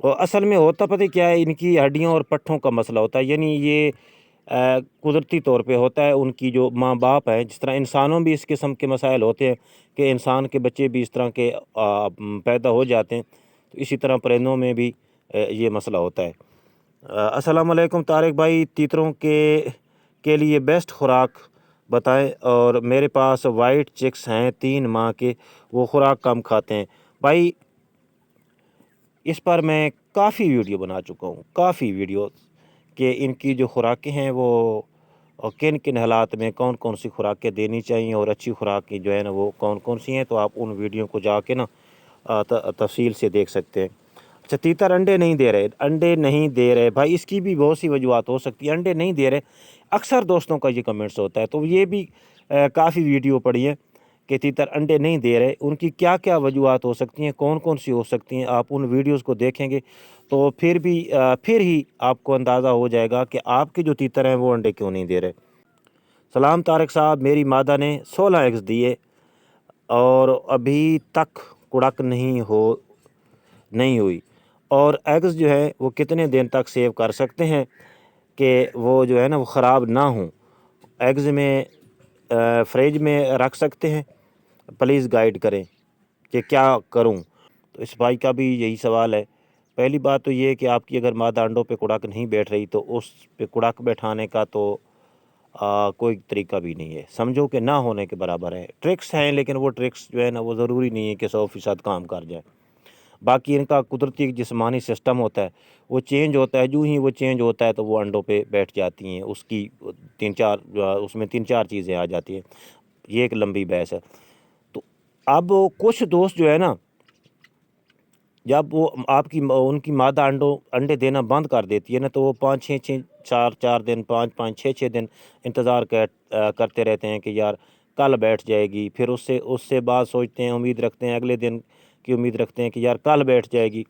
اور اصل میں ہوتا پتہ کیا ہے، ان کی ہڈیوں اور پٹھوں کا مسئلہ ہوتا ہے، یعنی یہ قدرتی طور پہ ہوتا ہے ان کی جو ماں باپ ہیں، جس طرح انسانوں بھی اس قسم کے مسائل ہوتے ہیں کہ انسان کے بچے بھی اس طرح کے پیدا ہو جاتے ہیں، تو اسی طرح پرندوں میں بھی یہ مسئلہ ہوتا ہے۔ السلام علیکم طارق بھائی، تیتروں کے لیے بیسٹ خوراک بتائیں، اور میرے پاس وائٹ چکس ہیں 3 ماہ کے، وہ خوراک کم کھاتے ہیں۔ بھائی اس پر میں کافی ویڈیو بنا چکا ہوں، کافی ویڈیو کہ ان کی جو خوراکیں ہیں وہ کن کن حالات میں کون کون سی خوراکیں دینی چاہیے، اور اچھی خوراکیں جو ہے نا وہ کون کون سی ہیں، تو آپ ان ویڈیو کو جا کے نا تفصیل سے دیکھ سکتے ہیں۔ اچھا، تیتر انڈے نہیں دے رہے بھائی، اس کی بھی بہت سی وجوہات ہو سکتی ہیں۔ انڈے نہیں دے رہے، اکثر دوستوں کا یہ کمنٹس ہوتا ہے، تو یہ بھی کافی ویڈیو پڑھی ہے کہ تیتر انڈے نہیں دے رہے، ان کی کیا کیا وجوہات ہو سکتی ہیں، کون کون سی ہو سکتی ہیں۔ آپ ان ویڈیوز کو دیکھیں گے تو پھر ہی آپ کو اندازہ ہو جائے گا کہ آپ کے جو تیتر ہیں وہ انڈے کیوں نہیں دے رہے۔ سلام طارق صاحب، میری مادہ نے 16 ایگز دیے اور ابھی تک کڑک نہیں ہوئی، اور ایگز جو ہے وہ کتنے دن تک سیو کر سکتے ہیں کہ وہ جو ہے نا وہ خراب نہ ہوں؟ ایگز میں فریج میں رکھ سکتے ہیں؟ پلیز گائیڈ کریں کہ کیا کروں۔ تو اس بھائی کا بھی یہی سوال ہے۔ پہلی بات تو یہ کہ آپ کی اگر مادہ انڈوں پہ کڑک نہیں بیٹھ رہی تو اس پہ کڑک بیٹھانے کا تو کوئی طریقہ بھی نہیں ہے، سمجھو کہ نہ ہونے کے برابر ہے۔ ٹرکس ہیں، لیکن وہ ٹرکس جو ہے نا وہ ضروری نہیں ہے کہ 100% کام کر جائے۔ باقی ان کا قدرتی جسمانی سسٹم ہوتا ہے، وہ چینج ہوتا ہے، جو ہی وہ چینج ہوتا ہے تو وہ انڈوں پہ بیٹھ جاتی ہیں، اس کی اس میں 3-4 چیزیں آ جاتی ہیں، یہ ایک لمبی بحث ہے۔ تو اب کچھ دوست جو ہے نا، جب وہ ان کی مادہ انڈے دینا بند کر دیتی ہے نا، تو وہ 4 دن 5-6 دن انتظار کرتے رہتے ہیں کہ یار کل بیٹھ جائے گی، پھر اس سے بعد سوچتے ہیں، امید رکھتے ہیں، اگلے دن کی امید رکھتے ہیں کہ یار کل بیٹھ جائے گی۔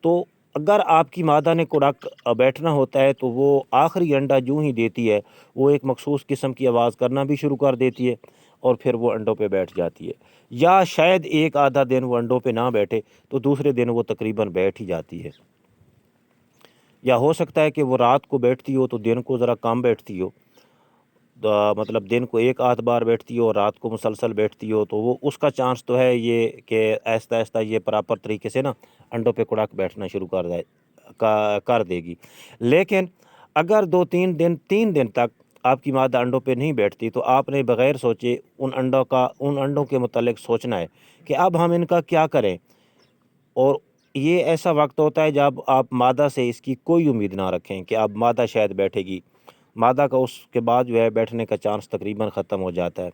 تو اگر آپ کی مادہ نے کڑک بیٹھنا ہوتا ہے تو وہ آخری انڈا جو ہی دیتی ہے وہ ایک مخصوص قسم کی آواز کرنا بھی شروع کر دیتی ہے، اور پھر وہ انڈوں پہ بیٹھ جاتی ہے، یا شاید ایک آدھا دن وہ انڈوں پہ نہ بیٹھے تو دوسرے دن وہ تقریباً بیٹھ ہی جاتی ہے، یا ہو سکتا ہے کہ وہ رات کو بیٹھتی ہو تو دن کو ذرا کم بیٹھتی ہو، مطلب دن کو ایک آدھ بار بیٹھتی ہو اور رات کو مسلسل بیٹھتی ہو، تو وہ اس کا چانس تو ہے یہ کہ آہستہ آہستہ یہ پراپر طریقے سے نا انڈوں پہ کڑک بیٹھنا شروع کر دے گی۔ لیکن اگر 3 دن تک آپ کی مادہ انڈوں پہ نہیں بیٹھتی تو آپ نے بغیر سوچے ان انڈوں کے متعلق سوچنا ہے کہ اب ہم ان کا کیا کریں، اور یہ ایسا وقت ہوتا ہے جب آپ مادہ سے اس کی کوئی امید نہ رکھیں کہ اب مادہ شاید بیٹھے گی، مادہ کا اس کے بعد جو ہے بیٹھنے کا چانس تقریباً ختم ہو جاتا ہے۔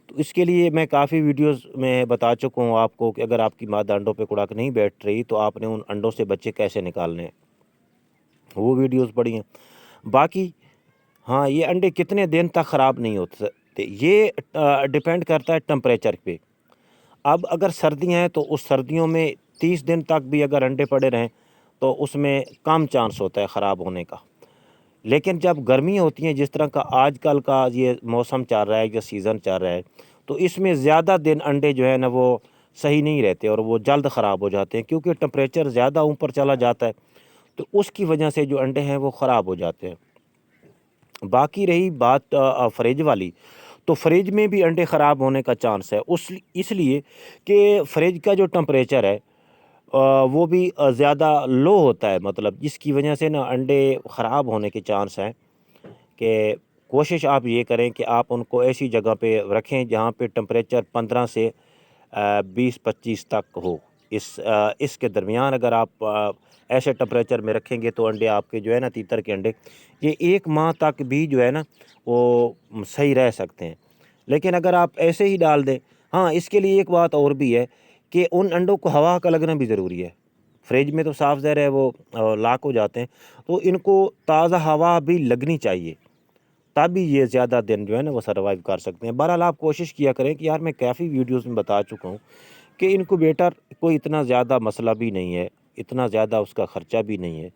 تو اس کے لیے میں کافی ویڈیوز میں بتا چکا ہوں آپ کو کہ اگر آپ کی مادہ انڈوں پہ کڑک نہیں بیٹھ رہی تو آپ نے ان انڈوں سے بچے کیسے نکالنے ہیں، وہ ویڈیوز پڑھی ہیں۔ باقی ہاں، یہ انڈے کتنے دن تک خراب نہیں ہوتے، یہ ڈیپینڈ کرتا ہے ٹمپریچر پہ۔ اب اگر سردیاں ہیں تو اس سردیوں میں 30 دن تک بھی اگر انڈے پڑے رہیں تو اس میں کم چانس ہوتا ہے خراب ہونے کا، لیکن جب گرمی ہوتی ہیں جس طرح کا آج کل کا یہ موسم چل رہا ہے یا سیزن چل رہا ہے، تو اس میں زیادہ دن انڈے جو ہے نا وہ صحیح نہیں رہتے اور وہ جلد خراب ہو جاتے ہیں، کیونکہ ٹمپریچر زیادہ اوپر چلا جاتا ہے، تو اس کی وجہ سے جو انڈے ہیں وہ خراب ہو جاتے ہیں۔ باقی رہی بات فریج والی، تو فریج میں بھی انڈے خراب ہونے کا چانس ہے، اس لیے کہ فریج کا جو ٹمپریچر ہے وہ بھی زیادہ لو ہوتا ہے، مطلب جس کی وجہ سے نا انڈے خراب ہونے کے چانس ہیں۔ کہ کوشش آپ یہ کریں کہ آپ ان کو ایسی جگہ پہ رکھیں جہاں پہ ٹمپریچر 15 سے 20-25 تک ہو، اس کے درمیان اگر آپ ایسے ٹمپریچر میں رکھیں گے تو انڈے آپ کے جو ہے نا تیتر کے انڈے یہ 1 ماہ تک بھی جو ہے نا وہ صحیح رہ سکتے ہیں۔ لیکن اگر آپ ایسے ہی ڈال دیں، ہاں اس کے لیے ایک بات اور بھی ہے کہ ان انڈوں کو ہوا کا لگنا بھی ضروری ہے۔ فریج میں تو صاف ظاہر ہے وہ لاک ہو جاتے ہیں، تو ان کو تازہ ہوا بھی لگنی چاہیے، تبھی یہ زیادہ دن جو ہے نا وہ سروائیو کر سکتے ہیں۔ بہرحال آپ کوشش کیا کریں کہ یار میں کافی ویڈیوز میں بتا چکا ہوں کہ انکوبیٹر کوئی اتنا زیادہ مسئلہ بھی نہیں ہے، اتنا زیادہ اس کا خرچہ بھی نہیں ہے،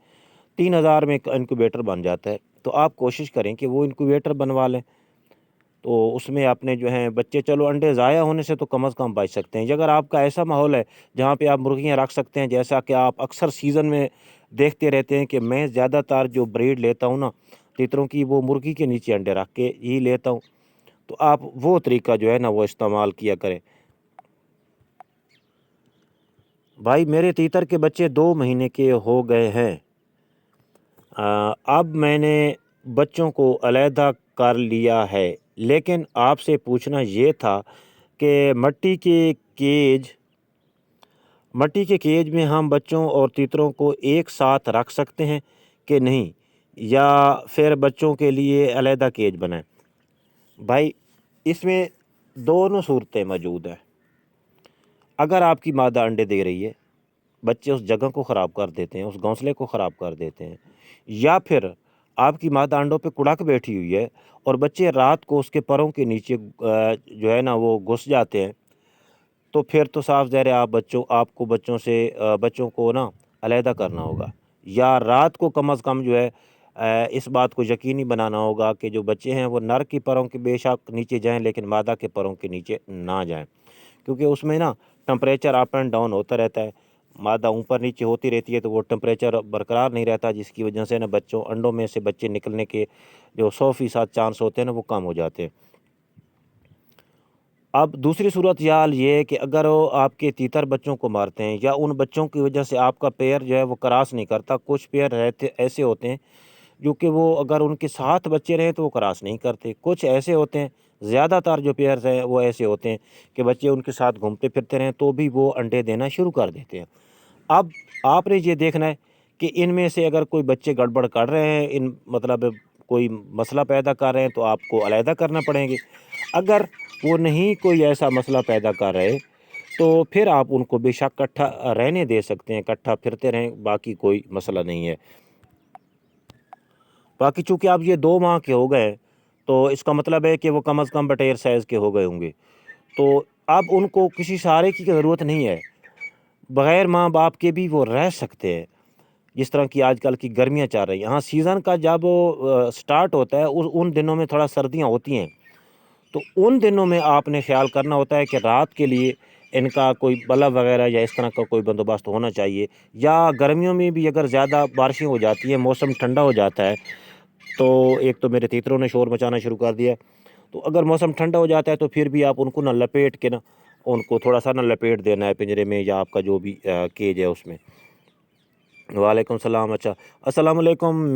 3000 میں انکوبیٹر بن جاتا ہے، تو آپ کوشش کریں کہ وہ انکوبیٹر بنوا لیں۔ تو اس میں اپنے جو ہیں بچے، چلو انڈے ضائع ہونے سے تو کم از کم بچ سکتے ہیں۔ اگر آپ کا ایسا ماحول ہے جہاں پہ آپ مرغیاں رکھ سکتے ہیں، جیسا کہ آپ اکثر سیزن میں دیکھتے رہتے ہیں کہ میں زیادہ تر جو بریڈ لیتا ہوں نا تیتروں کی، وہ مرغی کے نیچے انڈے رکھ کے ہی لیتا ہوں، تو آپ وہ طریقہ جو ہے نا وہ استعمال کیا کریں۔ بھائی میرے تیتر کے بچے 2 مہینے کے ہو گئے ہیں، اب میں نے بچوں کو علیحدہ کر لیا ہے، لیکن آپ سے پوچھنا یہ تھا کہ مٹی کے کیج میں ہم بچوں اور تیتروں کو ایک ساتھ رکھ سکتے ہیں کہ نہیں، یا پھر بچوں کے لیے علیحدہ کیج بنائیں؟ بھائی اس میں دونوں صورتیں موجود ہیں۔ اگر آپ کی مادہ انڈے دے رہی ہے، بچے اس جگہ کو خراب کر دیتے ہیں، اس گھونسلے کو خراب کر دیتے ہیں، یا پھر آپ کی مادہ انڈوں پہ کڑک بیٹھی ہوئی ہے اور بچے رات کو اس کے پروں کے نیچے جو ہے نا وہ گھس جاتے ہیں، تو پھر تو صاف ظاہر ہے آپ کو بچوں کو نا علیحدہ کرنا ہوگا، یا رات کو کم از کم جو ہے اس بات کو یقینی بنانا ہوگا کہ جو بچے ہیں وہ نر کی پروں کے بے شک نیچے جائیں، لیکن مادہ کے پروں کے نیچے نہ جائیں، کیونکہ اس میں نا ٹمپریچر اپ اینڈ ڈاؤن ہوتا رہتا ہے، مادہ اوپر نیچے ہوتی رہتی ہے، تو وہ ٹمپریچر برقرار نہیں رہتا، جس کی وجہ سے نا انڈوں میں سے بچے نکلنے کے جو 100% چانس ہوتے ہیں نا وہ کم ہو جاتے ہیں۔ اب دوسری صورتحال یہ ہے کہ اگر وہ آپ کے تیتر بچوں کو مارتے ہیں، یا ان بچوں کی وجہ سے آپ کا پیر جو ہے وہ کراس نہیں کرتا، کچھ پیر ایسے ہوتے ہیں جو کہ وہ اگر ان کے ساتھ بچے رہیں تو وہ کراس نہیں کرتے، کچھ ایسے ہوتے ہیں، زیادہ تر جو پیئرز ہیں وہ ایسے ہوتے ہیں کہ بچے ان کے ساتھ گھومتے پھرتے رہیں تو بھی وہ انڈے دینا شروع کر دیتے ہیں۔ اب آپ نے یہ دیکھنا ہے کہ ان میں سے اگر کوئی بچے گڑبڑ کر رہے ہیں، مطلب کوئی مسئلہ پیدا کر رہے ہیں، تو آپ کو علیحدہ کرنا پڑیں گے۔ اگر وہ نہیں کوئی ایسا مسئلہ پیدا کر رہے تو پھر آپ ان کو بے شک اکٹھا رہنے دے سکتے ہیں، اکٹھا پھرتے رہیں، باقی کوئی مسئلہ نہیں ہے۔ باقی چونکہ اب یہ 2 ماہ کے ہو گئے تو اس کا مطلب ہے کہ وہ کم از کم بٹیر سائز کے ہو گئے ہوں گے، تو اب ان کو کسی سہارے کی ضرورت نہیں ہے، بغیر ماں باپ کے بھی وہ رہ سکتے ہیں، جس طرح کی آج کل کی گرمیاں چل رہی ہیں۔ ہاں سیزن کا جب سٹارٹ ہوتا ہے ان دنوں میں تھوڑا سردیاں ہوتی ہیں، تو ان دنوں میں آپ نے خیال کرنا ہوتا ہے کہ رات کے لیے ان کا کوئی بلب وغیرہ یا اس طرح کا کوئی بندوبست ہونا چاہیے، یا گرمیوں میں بھی اگر زیادہ بارشیں ہو جاتی ہیں، موسم ٹھنڈا ہو جاتا ہے، تو ایک تو میرے تیتروں نے شور مچانا شروع کر دیا، تو اگر موسم ٹھنڈا ہو جاتا ہے تو پھر بھی آپ ان کو نہ لپیٹ کے نا ان کو تھوڑا سا نہ لپیٹ دینا ہے پنجرے میں، یا آپ کا جو بھی کیج ہے اس میں۔ وعلیکم السلام۔ اچھا، السلام علیکم۔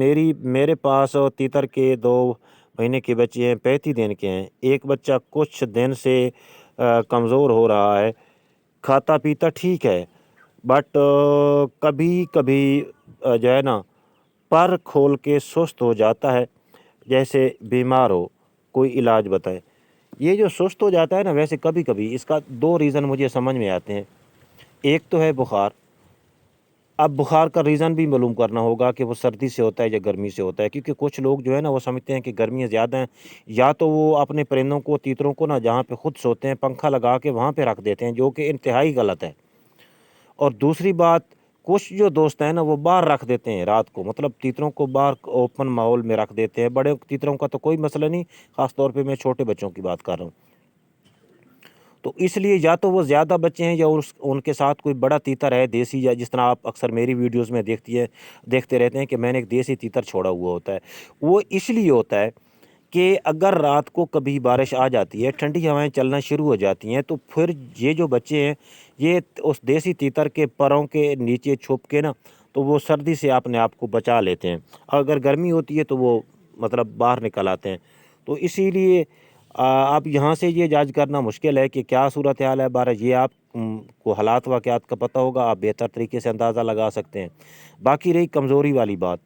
میرے پاس تیتر کے 2 مہینے کے بچے ہیں، 35 دن کے ہیں، ایک بچہ کچھ دن سے کمزور ہو رہا ہے، کھاتا پیتا ٹھیک ہے، بٹ کبھی کبھی جو ہے نا پر کھول کے سست ہو جاتا ہے، جیسے بیمار ہو، کوئی علاج بتائیں۔ یہ جو سست ہو جاتا ہے نا، ویسے کبھی کبھی اس کا 2 ریزن مجھے سمجھ میں آتے ہیں۔ ایک تو ہے بخار، اب بخار کا ریزن بھی معلوم کرنا ہوگا کہ وہ سردی سے ہوتا ہے یا گرمی سے ہوتا ہے، کیونکہ کچھ لوگ جو ہے نا وہ سمجھتے ہیں کہ گرمیاں زیادہ ہیں، یا تو وہ اپنے پرندوں کو تیتروں کو نا جہاں پہ خود سوتے ہیں پنکھا لگا کے وہاں پہ رکھ دیتے ہیں، جو کہ انتہائی غلط ہے۔ اور دوسری بات، کچھ جو دوست ہیں نا وہ باہر رکھ دیتے ہیں رات کو، مطلب تیتروں کو باہر اوپن ماحول میں رکھ دیتے ہیں، بڑے تیتروں کا تو کوئی مسئلہ نہیں، خاص طور پہ میں چھوٹے بچوں کی بات کر رہا ہوں۔ تو اس لیے یا تو وہ زیادہ بچے ہیں، یا ان کے ساتھ کوئی بڑا تیتر ہے دیسی، یا جس طرح آپ اکثر میری ویڈیوز میں دیکھتے رہتے ہیں کہ میں نے ایک دیسی تیتر چھوڑا ہوا ہوتا ہے۔ وہ اس لیے ہوتا ہے کہ اگر رات کو کبھی بارش آ جاتی ہے، ٹھنڈی ہوائیں چلنا شروع ہو جاتی ہیں، تو پھر یہ جو بچے ہیں یہ اس دیسی تیتر کے پروں کے نیچے چھپ کے نا تو وہ سردی سے اپنے آپ کو بچا لیتے ہیں، اگر گرمی ہوتی ہے تو وہ مطلب باہر نکل آتے ہیں۔ تو اسی لیے اب یہاں سے یہ جج کرنا مشکل ہے کہ کیا صورتحال ہے بارہ، یہ آپ کو حالات واقعات کا پتہ ہوگا، آپ بہتر طریقے سے اندازہ لگا سکتے ہیں۔ باقی رہی کمزوری والی بات،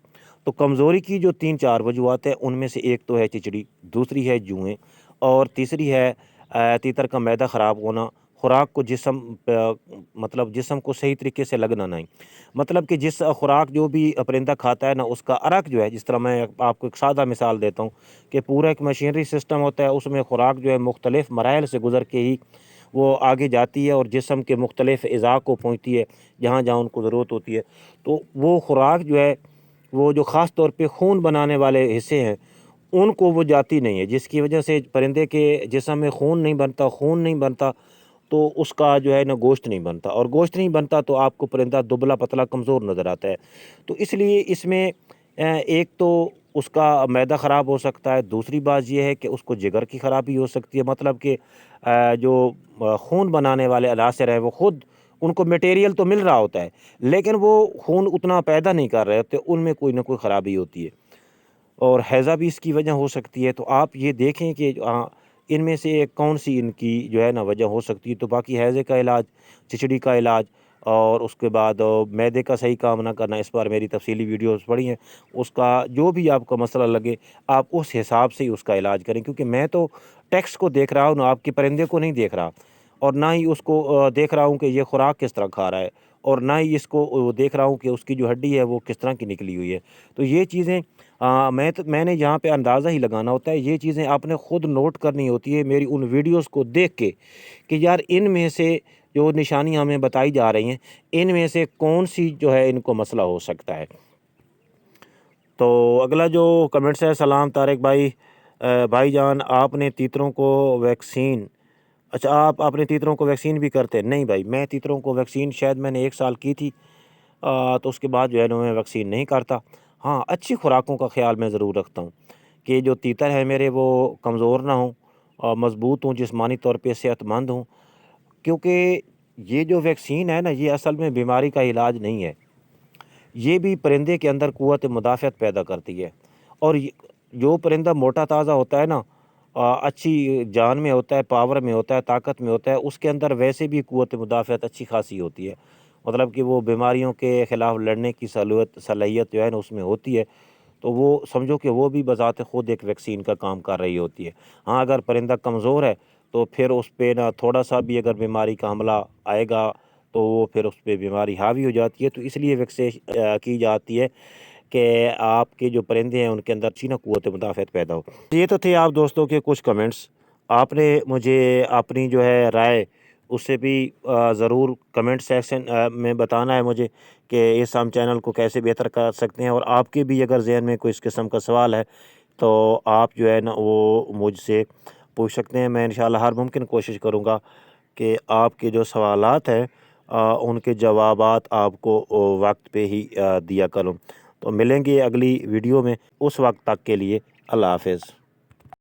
تو کمزوری کی جو 3-4 وجوہات ہیں، ان میں سے ایک تو ہے چچڑی، دوسری ہے جوئیں، اور تیسری ہے تیتر کا معدہ خراب ہونا، خوراک کو مطلب جسم کو صحیح طریقے سے لگنا نہیں، مطلب کہ جس خوراک جو بھی پرندہ کھاتا ہے نا اس کا عرق جو ہے، جس طرح میں آپ کو ایک سادہ مثال دیتا ہوں کہ پورا ایک مشینری سسٹم ہوتا ہے، اس میں خوراک جو ہے مختلف مراحل سے گزر کے ہی وہ آگے جاتی ہے اور جسم کے مختلف اعضاء کو پہنچتی ہے جہاں جہاں ان کو ضرورت ہوتی ہے۔ تو وہ خوراک جو ہے وہ جو خاص طور پہ خون بنانے والے حصے ہیں ان کو وہ جاتی نہیں ہے، جس کی وجہ سے پرندے کے جسم میں خون نہیں بنتا تو اس کا جو ہے نا گوشت نہیں بنتا، اور گوشت نہیں بنتا تو آپ کو پرندہ دبلا پتلا کمزور نظر آتا ہے۔ تو اس لیے اس میں ایک تو اس کا معدہ خراب ہو سکتا ہے، دوسری بات یہ ہے کہ اس کو جگر کی خرابی ہو سکتی ہے، مطلب کہ جو خون بنانے والے عناصر ہیں وہ خود ان کو میٹیریل تو مل رہا ہوتا ہے، لیکن وہ خون اتنا پیدا نہیں کر رہے ہوتے، ان میں کوئی نہ کوئی خرابی ہوتی ہے، اور ہیضہ بھی اس کی وجہ ہو سکتی ہے۔ تو آپ یہ دیکھیں کہ ان میں سے کون سی ان کی جو ہے نا وجہ ہو سکتی ہے۔ تو باقی ہیضے کا علاج، چچڑی کا علاج، اور اس کے بعد معدے کا صحیح کام نہ کرنا، اس پر میری تفصیلی ویڈیوز پڑی ہیں، اس کا جو بھی آپ کو مسئلہ لگے آپ اس حساب سے ہی اس کا علاج کریں، کیونکہ میں تو ٹیکسٹ کو دیکھ رہا ہوں نا، آپ کے پرندے کو نہیں دیکھ رہا، اور نہ ہی اس کو دیکھ رہا ہوں کہ یہ خوراک کس طرح کھا رہا ہے، اور نہ ہی اس کو دیکھ رہا ہوں کہ اس کی جو ہڈی ہے وہ کس طرح کی نکلی ہوئی ہے۔ تو یہ چیزیں میں نے یہاں پہ اندازہ ہی لگانا ہوتا ہے، یہ چیزیں آپ نے خود نوٹ کرنی ہوتی ہے میری ان ویڈیوز کو دیکھ کے، کہ یار ان میں سے جو نشانیاں ہمیں بتائی جا رہی ہیں ان میں سے کون سی جو ہے ان کو مسئلہ ہو سکتا ہے۔ تو اگلا جو کمنٹس ہے، سلام طارق بھائی، بھائی جان آپ نے تیتروں کو ویکسین، اچھا آپ اپنے تیتروں کو ویکسین بھی کرتے ہیں؟ نہیں بھائی، میں تیتروں کو ویکسین شاید میں نے 1 سال کی تھی، تو اس کے بعد جو ہے نا میں ویکسین نہیں کرتا۔ ہاں، اچھی خوراکوں کا خیال میں ضرور رکھتا ہوں کہ جو تیتر ہے میرے وہ کمزور نہ ہوں، اور مضبوط ہوں، جسمانی طور پہ صحت مند ہوں، کیونکہ یہ جو ویکسین ہے نا یہ اصل میں بیماری کا علاج نہیں ہے، یہ بھی پرندے کے اندر قوت مدافعت پیدا کرتی ہے، اور جو پرندہ موٹا تازہ ہوتا ہے نا، اچھی جان میں ہوتا ہے، پاور میں ہوتا ہے، طاقت میں ہوتا ہے، اس کے اندر ویسے بھی قوت مدافعت اچھی خاصی ہوتی ہے، مطلب کہ وہ بیماریوں کے خلاف لڑنے کی صلاحیت جو ہے نا اس میں ہوتی ہے، تو وہ سمجھو کہ وہ بھی بذات خود ایک ویکسین کا کام کر رہی ہوتی ہے۔ ہاں، اگر پرندہ کمزور ہے تو پھر اس پہ نہ تھوڑا سا بھی اگر بیماری کا حملہ آئے گا تو وہ پھر اس پہ بیماری حاوی ہو جاتی ہے، تو اس لیے ویکسین کی جاتی ہے کہ آپ کے جو پرندے ہیں ان کے اندر اچھی نہ قوت مدافعت پیدا ہو۔ یہ تو تھے آپ دوستوں کے کچھ کمنٹس، آپ نے مجھے اپنی جو ہے رائے اس سے بھی ضرور کمنٹ سیکشن میں بتانا ہے مجھے کہ اس ہم چینل کو کیسے بہتر کر سکتے ہیں، اور آپ کے بھی اگر ذہن میں کوئی اس قسم کا سوال ہے تو آپ جو ہے نا وہ مجھ سے پوچھ سکتے ہیں۔ میں انشاءاللہ ہر ممکن کوشش کروں گا کہ آپ کے جو سوالات ہیں ان کے جوابات آپ کو وقت پہ ہی دیا کروں۔ تو ملیں گے اگلی ویڈیو میں، اس وقت تک کے لیے اللہ حافظ۔